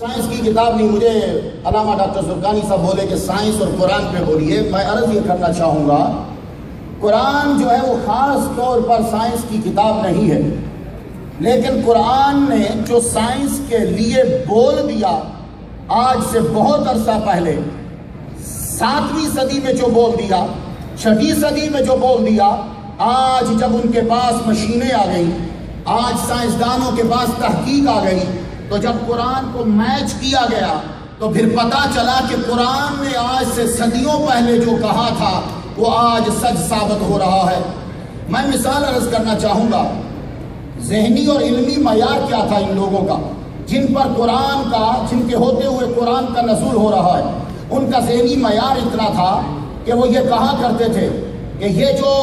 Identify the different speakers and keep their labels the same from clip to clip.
Speaker 1: Science کی کتاب نہیں، مجھے علامہ ڈاکٹر زرقانی صاحب بولے کہ سائنس اور قرآن پہ بولیے. میں عرض یہ کرنا چاہوں گا، قرآن جو ہے وہ خاص طور پر سائنس کی کتاب نہیں ہے، لیکن قرآن نے جو سائنس کے لیے بول دیا آج سے بہت عرصہ پہلے، 7ویں صدی میں جو بول دیا، 6ویں صدی میں جو بول دیا، آج جب ان کے پاس مشینیں آ گئی، آج سائنسدانوں کے پاس تحقیق آ گئی، تو جب قرآن کو میچ کیا گیا تو پھر پتا چلا کہ قرآن نے آج سے صدیوں پہلے جو کہا تھا وہ آج سچ ثابت ہو رہا ہے. میں مثال عرض کرنا چاہوں گا، ذہنی اور علمی معیار کیا تھا ان لوگوں کا جن پر قرآن کا، جن کے ہوتے ہوئے قرآن کا نزول ہو رہا ہے. ان کا ذہنی معیار اتنا تھا کہ وہ یہ کہا کرتے تھے کہ یہ جو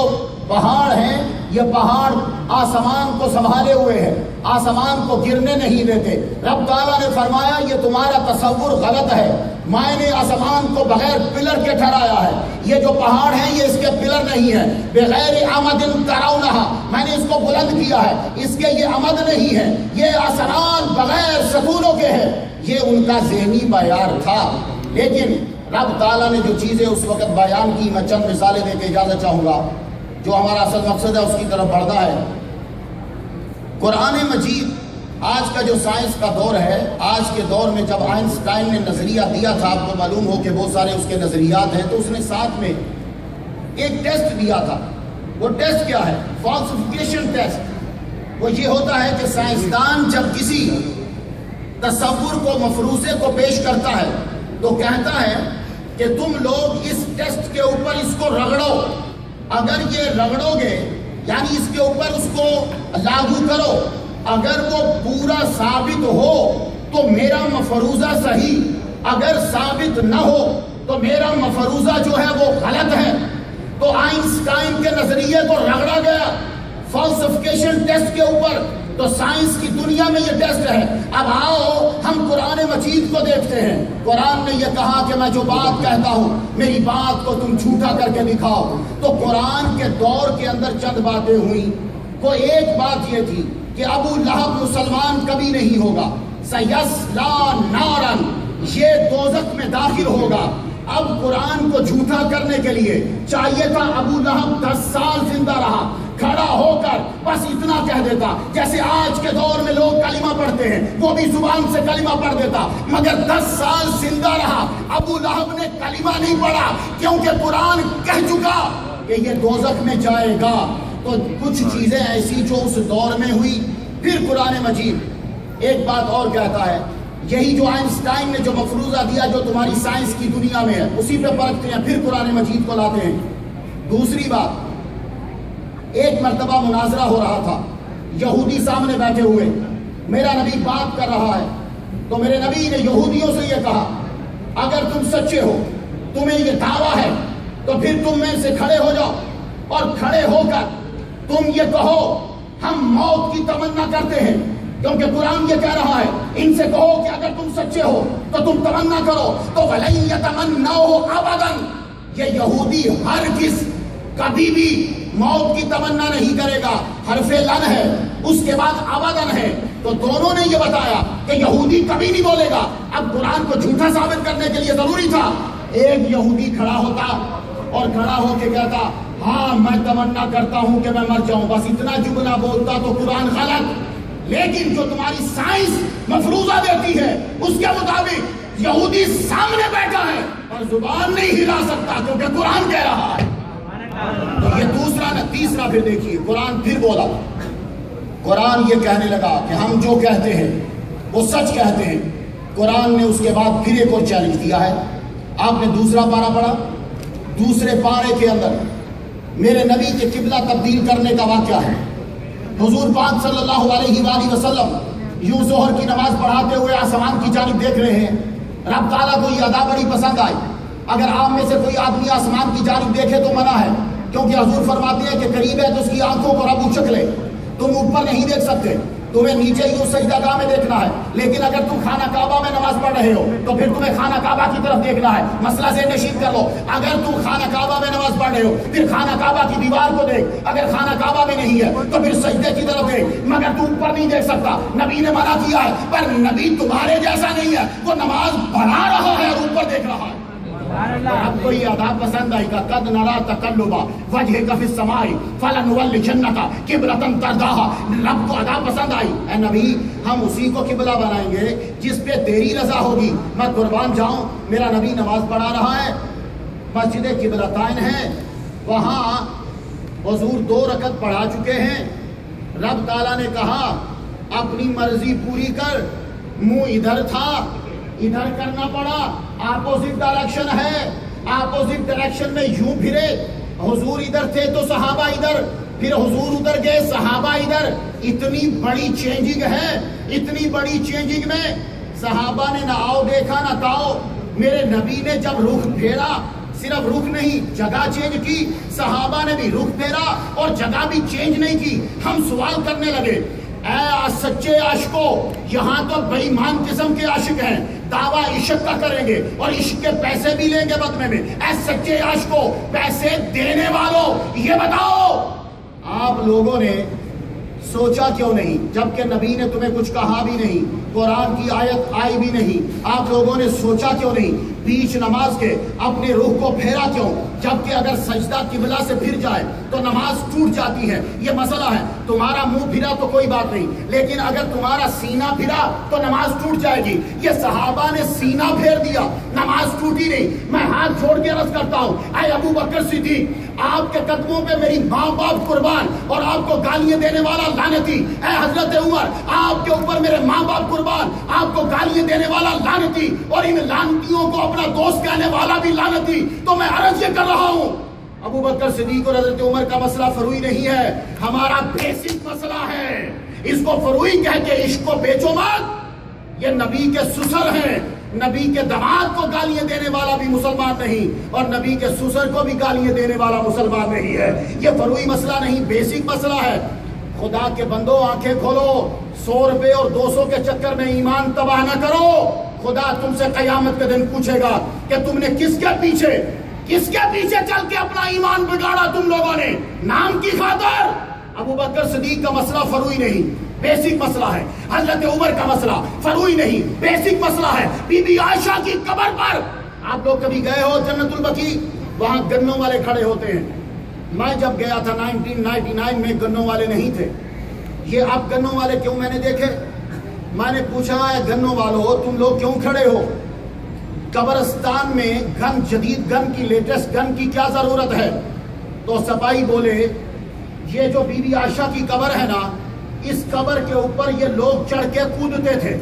Speaker 1: پہاڑ ہیں، یہ پہاڑ آسمان کو سنبھالے ہوئے ہیں، آسمان کو گرنے نہیں دیتے. رب تعالیٰ نے فرمایا یہ تمہارا تصور غلط ہے، میں نے آسمان کو بغیر پلر کے ٹھہرایا ہے، یہ جو پہاڑ ہیں یہ اس کے پلر نہیں ہیں. بغیر عمد ترونہا، میں نے اس کو بلند کیا ہے، اس کے یہ عمد نہیں ہے، یہ آسمان بغیر ستونوں کے ہے. یہ ان کا ذہنی معیار تھا. لیکن رب تعالیٰ نے جو چیزیں اس وقت بیان کی، میں چند مثالیں دے کے اجازت چاہوں گا. جو ہمارا اصل مقصد ہے اس کی طرف بڑھنا ہے. قرآن مجید آج کا جو سائنس کا دور ہے، آج کے دور میں جب آئنسٹائن نے نظریہ دیا تھا، آپ کو معلوم ہو کہ بہت سارے اس کے نظریات ہیں، تو اس نے ساتھ میں ایک ٹیسٹ دیا تھا. وہ ٹیسٹ کیا ہے؟ فالسیفیکیشن ٹیسٹ. وہ یہ ہوتا ہے کہ سائنسدان جب کسی تصور کو، مفروضے کو پیش کرتا ہے تو کہتا ہے کہ تم لوگ اس ٹیسٹ کے اوپر اس کو رگڑو، اگر یہ رگڑو گے یعنی اس کے اوپر اس کو لاگو کرو، اگر وہ پورا ثابت ہو تو میرا مفروضہ صحیح، اگر ثابت نہ ہو تو میرا مفروضہ جو ہے وہ غلط ہے. تو آئنسٹائن کے نظریے کو رگڑا گیا فالسیفیکیشن ٹیسٹ کے اوپر. تو سائنس کی دنیا میں یہ ٹیسٹ ہے. اب آؤ ہم قرآن مجید کو دیکھتے ہیں. قرآن نے یہ کہا کہ میں جو بات کہتا ہوں میری بات کو تم جھوٹا کر کے دکھاؤ. تو قرآن کے دور کے اندر چند باتیں ہوئیں. وہ ایک بات یہ تھی کہ ابو لہب مسلمان کبھی نہیں ہوگا. سیصلی نارا، یہ دوزخ میں داخل ہوگا. اب قرآن کو جھوٹا کرنے کے لیے چاہیے تھا ابو لہب 10 سال زندہ رہا، کھڑا ہو کر بس اتنا کہہ دیتا، جیسے آج کے دور میں لوگ کلمہ پڑھتے ہیں، وہ بھی زبان سے کلمہ پڑھ دیتا. مگر 10 سال زندہ رہا. ابو لہب نے کلمہ نہیں پڑھا کیونکہ قرآن کہہ چکا کہ یہ دوزخ میں جائے گا. تو کچھ چیزیں ایسی جو اس دور میں ہوئی. پھر قرآن مجید ایک بات اور کہتا ہے، یہی جو آئنسٹائن نے جو مفروضہ دیا جو تمہاری سائنس کی دنیا میں ہے اسی پہ پرکھتے ہیں، پھر قرآن مجید کو لاتے ہیں. دوسری بات، ایک مرتبہ مناظرہ ہو رہا تھا، یہودی سامنے بیٹھے ہوئے، میرا نبی بات کر رہا ہے، تو میرے نبی نے یہودیوں سے یہ کہا اگر تم سچے ہو، تمہیں یہ دعویٰ ہے، تو پھر تم میں سے کھڑے ہو جاؤ اور کھڑے ہو کر تم یہ کہو ہم موت کی تمنا کرتے ہیں، کیونکہ قرآن یہ کہہ رہا ہے ان سے کہو کہ اگر تم سچے ہو تو تم تمنا کرو. تو وَلَن يَتَمَنَّوْهُ أَبَدًا، یہ یہودی ہرگز کبھی بھی موت کی تمنا نہیں کرے گا. حرف لن ہے، اس کے بعد ابدن ہے. تو دونوں نے یہ بتایا کہ یہودی کبھی نہیں بولے گا. اب قرآن کو جھوٹا ثابت کرنے کے لیے ضروری تھا ایک یہودی کھڑا ہوتا اور کھڑا ہو کے کہتا ہاں میں تمنا کرتا ہوں کہ میں مر جاؤں، بس اتنا جملہ بولتا تو قرآن غلط. لیکن جو تمہاری سائنس مفروضہ دیتی ہے اس کے مطابق یہودی سامنے بیٹھا ہے اور زبان نہیں ہلا سکتا کیونکہ قرآن کہہ رہا ہے. تو یہ دوسرا نہ. تیسرا پھر دیکھیے قرآن پھر بولا. قرآن یہ کہنے لگا کہ ہم جو کہتے ہیں وہ سچ کہتے ہیں. قرآن نے اس کے بعد پھر ایک اور چیلنج دیا ہے. آپ نے دوسرا پارہ پڑھا، دوسرے پارے کے اندر میرے نبی کے قبلہ تبدیل کرنے کا واقعہ ہے. حضور پاک صلی اللہ علیہ وآلہ وسلم یوں ظہر کی نماز پڑھاتے ہوئے آسمان کی جانب دیکھ رہے ہیں. رب تعالیٰ کو یہ ادا بڑی پسند آئی. اگر آپ میں سے کوئی آدمی آسمان کی جانب دیکھے تو منع ہے، کیونکہ حضور فرماتے ہیں کہ قریب ہے تو اس کی آنکھوں کو رب اچک لے. تم اوپر نہیں دیکھ سکتے، تمہیں نیچے ہی اس سجدہ گاہ میں دیکھنا ہے، لیکن اگر تم خانہ کعبہ میں نماز پڑھ رہے ہو تو پھر تمہیں خانہ کعبہ کی طرف دیکھنا ہے۔ مسئلہ ذہن نشین کر لو، اگر تم خانہ کعبہ میں نماز پڑھ رہے ہو پھر خانہ کعبہ کی دیوار کو دیکھ، اگر خانہ کعبہ میں نہیں ہے تو پھر سجدے کی طرف دیکھ، مگر تم اوپر نہیں دیکھ سکتا۔ نبی نے منع کیا ہے، پر نبی تمہارے جیسا نہیں ہے، وہ نماز پڑھا رہا ہے اور اوپر دیکھ رہا ہے۔ اب کو یہ ادا پسند آئی کا قد نرا تقلبا وجهك في السماء فلنولجنك قبلة ترضاها، رب کو ادا پسند آئی، اے نبی ہم اسی کو قبلہ بنائیں گے جس پہ تیری رضا ہوگی۔ میں قربان جاؤں، میرا نبی نماز پڑھا رہا ہے، مسجد قبلتین ہے، وہاں حضور 2 رکعت پڑھا چکے ہیں، رب تعالیٰ نے کہا اپنی مرضی پوری کر، منہ ادھر تھا ادھر کرنا پڑا، اپوزٹ ڈائریکشن ہے، اپوزٹ ڈائریکشن میں یوں پھرے، حضور ادھر تھے تو صحابہ ادھر، پھر حضور ادھر گئے صحابہ ادھر۔ اتنی بڑی چینجنگ ہے، اتنی بڑی چینجنگ میں صحابہ نے نہ آؤ دیکھا نہ تاؤ، میرے نبی نے جب رخ پھیرا، صرف رخ نہیں جگہ چینج کی، صحابہ نے بھی رخ پھیرا اور جگہ بھی چینج نہیں کی۔ ہم سوال کرنے لگے، اے سچے عاشقوں، یہاں تو بے ایمان قسم کے عاشق ہیں، دعویٰ عشق کا کریں گے اور عشق کے پیسے بھی لیں گے بدلے میں۔ اے سچے عاشقوں، پیسے دینے والوں، یہ بتاؤ آپ لوگوں نے سوچا کیوں نہیں؟ جبکہ نبی نے تمہیں کچھ کہا بھی نہیں، قرآن کی آیت آئی بھی نہیں، آپ لوگوں نے سوچا کیوں نہیں؟ بیچ نماز کے اپنے رخ کو پھیرا کیوں؟ جبکہ اگر سجدہ قبلہ سے پھر جائے تو نماز ٹوٹ جاتی ہے، یہ مسئلہ ہے۔ تمہارا منہ پھرا تو کوئی بات نہیں، لیکن اگر تمہارا سینہ پھرا تو نماز ٹوٹ جائے گی۔ یہ صحابہ نے سینہ پھیر دیا، نماز ٹوٹی نہیں۔ میں ہاتھ چھوڑ کے عرض کرتا ہوں، اے ابو بکر صدیق، آپ کے قدموں پہ میری ماں باپ قربان اور آپ کو گالیاں دینے والا لعنتی۔ اے حضرت عمر، آپ کے اوپر میرے ماں باپ قربان، آپ کو گالیاں دینے والا لعنتی، اور ان لعنتیوں کو اپنا دوست کہنے والا بھی لعنتی۔ تو میں عرض یہ کر رہا ہوں، ابو بکر صدیق اور حضرت عمر کا مسئلہ فروئی نہیں ہے، ہمارا بیسک مسئلہ ہے۔ اس کو فروئی کہہ کے عشق کو بیچو مت۔ یہ نبی کے سسر ہیں، نبی کے داماد کو گالیاں دینے والا بھی مسلمان نہیں، اور نبی کے سسر کو بھی گالیاں دینے والا مسلمان نہیں ہے۔ یہ فروئی مسئلہ نہیں، بیسک مسئلہ ہے۔ خدا کے بندو آنکھیں کھولو، 100 روپے اور 200 کے چکر میں ایمان تباہ نہ کرو۔ خدا تم سے قیامت کے دن پوچھے گا کہ تم نے کس کے پیچھے چل کے اپنا ایمان بگاڑا تم لوگوں نے، نام کی خاطر۔ ابو بکر صدیق کا مسئلہ فروئی نہیں، بیسک مسئلہ ہے۔ حضرت عمر کا مسئلہ فروئی نہیں، بیسک مسئلہ ہے۔ بی بی عائشہ کی قبر پر آپ لوگ کبھی گئے ہو جنت البقیع؟ وہاں گنوں والے کھڑے ہوتے ہیں۔ میں جب گیا تھا 1999 میں گنوں والے نہیں تھے۔ یہ اب گنوں والے کیوں میں نے دیکھے؟ میں نے پوچھا ہے گنوں والوں تم لوگ کیوں کھڑے ہو؟ قبرستان میں گن، جدید گن کی، لیٹسٹ گن کی کیا ضرورت ہے؟ تو صفائی بولے یہ جو بی بی عائشہ کی قبر ہے نا، اس قبر کے اوپر یہ لوگ چڑھ کے کودتے تھے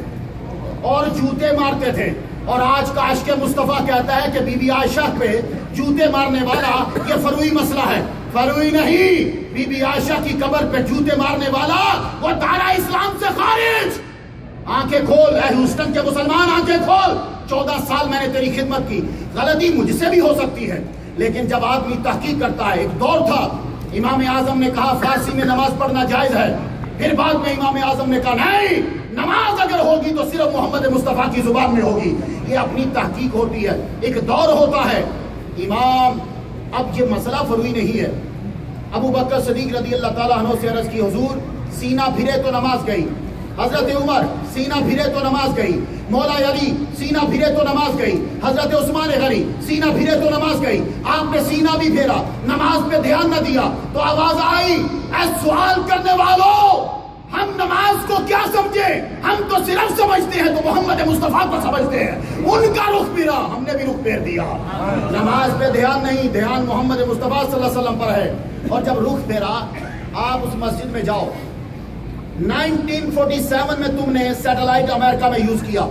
Speaker 1: اور جوتے مارتے تھے، اور آج کا عاشق مصطفیٰ کہتا ہے کہ بی بی عائشہ پہ جوتے مارنے والا یہ فروئی مسئلہ ہے۔ فروئی نہیں، بی بی عائشہ کی قبر پہ جوتے مارنے والا وہ دائرہ اسلام سے خارج۔ آنکھیں کھول اے ہیوسٹن کے مسلمان، آنکھیں کھول۔ 14 سال میں نے تیری خدمت کی، غلطی مجھ سے بھی ہو سکتی ہے، لیکن جب آدمی تحقیق کرتا ہے، ایک دور تھا امام اعظم نے کہا فارسی میں نماز پڑھنا جائز ہے، پھر بعد میں امام اعظم نے کہا نہیں، نماز اگر ہوگی تو صرف محمد مصطفیٰ کی زبان میں ہوگی۔ یہ اپنی تحقیق ہوتی ہے، ایک دور ہوتا ہے۔ امام، اب یہ مسئلہ فروئی نہیں ہے۔ ابو بکر صدیق رضی اللہ تعالیٰ عنہ سے عرض کی حضور سینہ پھرے تو نماز گئی، حضرت عمر سینہ پھرے تو نماز گئی، مولا علی سینہ پھرے تو نماز گئی، حضرت عثمان غنی سینہ پھرے تو نماز گئی۔ آپ نے سینہ بھی پھیرا، نماز پہ دھیان نہ دیا، تو آواز آئی اے سوال کرنے والوں، ہم نماز کو کیا سمجھے؟ ہم تو صرف سمجھتے ہیں تو محمد مصطفیٰ کو سمجھتے ہیں۔ ان کا رخ پھیرا، ہم نے بھی رخ پھیر دیا۔ نماز پہ دھیان نہیں، دھیان محمد مصطفیٰ صلی اللہ علیہ وسلم پر ہے۔ اور جب رخ پھیرا، آپ اس مسجد میں جاؤ، 1947 میں تم نے سیٹلائٹ امریکہ میں یوز کیا،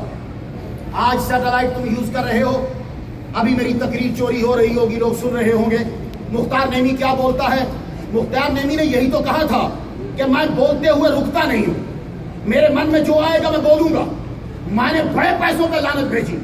Speaker 1: آج سیٹلائٹ تم یوز کر رہے ہو، ابھی میری تقریر چوری ہو رہی ہوگی، لوگ سن رہے ہوں گے۔ مختار نعیمی کیا بولتا ہے؟ مختار نعیمی نے یہی تو کہا تھا کہ میں بولتے ہوئے رکتا نہیں ہوں، میرے من میں جو آئے گا میں بولوں گا۔ میں نے بڑے پیسوں پہ لعنت بھیجی۔